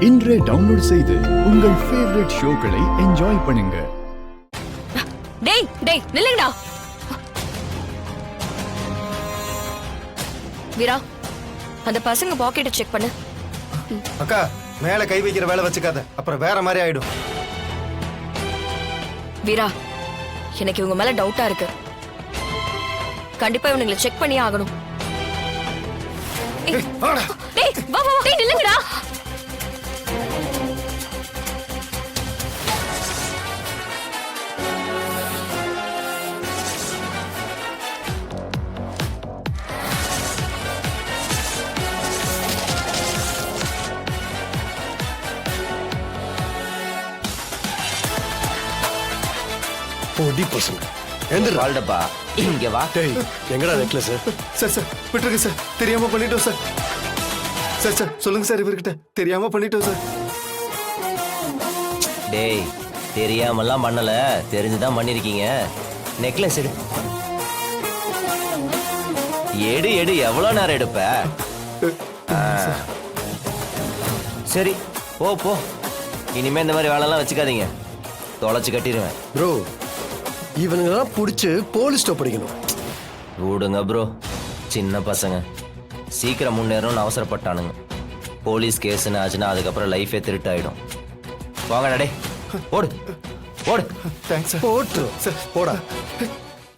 இன்றே டவுன்லோட் செய்து உங்கள் ஃபேவரட் ஷோக்களை என்ஜாய் பண்ணுங்க. டேய் டேய் நில்லுங்கடா. வீரா, அந்த பசங்க பாக்கெட்டை செக் பண்ணு. அக்கா, மேல கை வைக்கிற வேலை வச்சுக்காத, அப்புறம் வேற மாதிரி ஆயிடும். வீரா, எனக்கு இவங்க மேல டவுட்டா இருக்கு. கண்டிப்பா இவனுங்களை செக் பண்ணியே ஆகணும். ஏய், வாடா. டேய் வா வா டேய் நில்லுங்கடா. போடி பசங்க எந்திரா. வாழ்டப்பா இங்க வா. டேய் எங்கடா நெக்லஸ்? சார் சார் விட்டுருங்க சார், தெரியாம பண்ணிட்டோம் சார். சார் சார் சொல்லுங்க சார், இவர்கிட்ட தெரியாம பண்ணிட்டோம் சார். டேய் தெரியாமலாம் பண்ணல, தெரிஞ்சுதான் பண்ணிருக்கீங்க. நெக்லஸ் எடு எடு எடு. எவ்வளவு நேரம் எடுப்ப? சரி போ போ. இனிமே இந்த மாதிரி வேலைலாம் வச்சுக்காதீங்க, தொலைச்சு கட்டிடுவேன். ப்ரோ இவனுங்க தான் பிடிச்சி போலீஸ் ஸ்டாப் படிக்கணும். விடுங்க ப்ரோ, சின்ன பசங்க சீக்கிரம் முன்னேறணும்னு அவசரப்பட்டானுங்க. போலீஸ் கேஸ்ன்னு ஆச்சுன்னா அதுக்கப்புறம் லைஃபே திருட்டாயிடும். வாங்க டே, ஓடு ஓடு. Thanks sir. போட்டு சார் போடா.